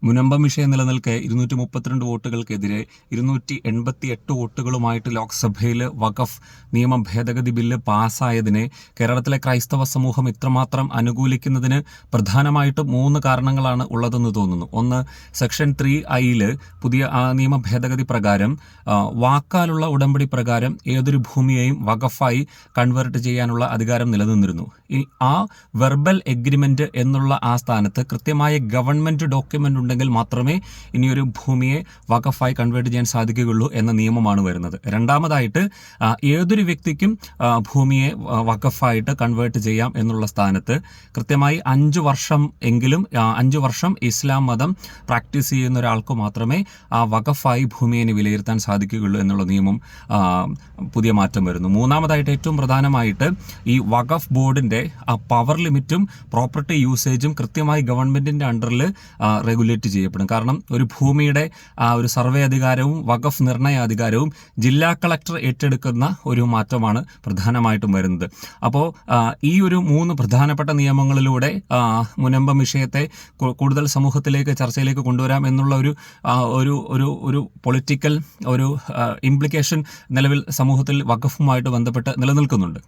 മുനമ്പം വിഷയം നിലനിൽക്കെ 232 വോട്ടുകൾക്കെതിരെ 288 വോട്ടുകളുമായിട്ട് ലോക്സഭയിൽ വഖഫ് നിയമ ഭേദഗതി ബില്ല് പാസ്സായതിനെ കേരളത്തിലെ ക്രൈസ്തവ സമൂഹം ഇത്രമാത്രം അനുകൂലിക്കുന്നതിന് പ്രധാനമായിട്ട് 3 കാരണങ്ങളാണ് ഉള്ളതെന്ന് തോന്നുന്നു. ഒന്ന്, സെക്ഷൻ 3(i) പുതിയ നിയമ ഭേദഗതി പ്രകാരം വാക്കാലുള്ള ഉടമ്പടി പ്രകാരം ഏതൊരു ഭൂമിയെയും വഖഫായി കൺവേർട്ട് ചെയ്യാനുള്ള അധികാരം നിലനിന്നിരുന്നു. ആ വെർബൽ എഗ്രിമെന്റ് എന്നുള്ള ആ സ്ഥാനത്ത് കൃത്യമായ ഗവൺമെന്റ് ഡോക്യുമെന്റ് ഉണ്ടെങ്കിൽ മാത്രമേ ഇനിയൊരു ഭൂമിയെ വഖഫായി കൺവേർട്ട് ചെയ്യാൻ സാധിക്കുകയുള്ളൂ എന്ന നിയമമാണ് വരുന്നത്. രണ്ടാമതായിട്ട് ഏതൊരു വ്യക്തിക്കും ഭൂമിയെ വഖഫായിട്ട് കൺവേർട്ട് ചെയ്യാം എന്നുള്ള സ്ഥാനത്ത് കൃത്യമായി 5 വർഷം എങ്കിലും 5 വർഷം ഇസ്ലാം മതം പ്രാക്ടീസ് ചെയ്യുന്ന ഒരാൾക്ക് മാത്രമേ ആ വഖഫായി ഭൂമിയെ വിലയിരുത്താൻ സാധിക്കുകയുള്ളൂ എന്നുള്ള നിയമം പുതിയ മാറ്റം വരുന്നു. മൂന്നാമതായിട്ട് ഏറ്റവും പ്രധാനമായിട്ട് ഈ വഖഫ് ബോർഡിന്റെ ആ പവർ ലിമിറ്റും പ്രോപ്പർട്ടി യൂസേജും കൃത്യമായി ഗവൺമെന്റിന്റെ അണ്ടറിൽ റെഗുലേറ്റ് ചെയ്യപ്പെടും. കാരണം ഒരു ഭൂമിയുടെ ഒരു സർവേ അധികാരവും വഖഫ് നിർണയാധികാരവും ജില്ലാ കളക്ടർ ഏറ്റെടുക്കുന്ന ഒരു മാറ്റമാണ് പ്രധാനമായിട്ടും വരുന്നത്. അപ്പോൾ ഈ ഒരു 3 പ്രധാനപ്പെട്ട നിയമങ്ങളിലൂടെ മുനമ്പം വിഷയത്തെ കൂടുതൽ സമൂഹത്തിലേക്ക് ചർച്ചയിലേക്ക് കൊണ്ടുവരാം എന്നുള്ള ഒരു പൊളിറ്റിക്കൽ ഒരു ഇംപ്ലിക്കേഷൻ നിലവിൽ സമൂഹത്തിൽ വഖഫുമായിട്ട് ബന്ധപ്പെട്ട് നിലനിൽക്കുന്നുണ്ട്.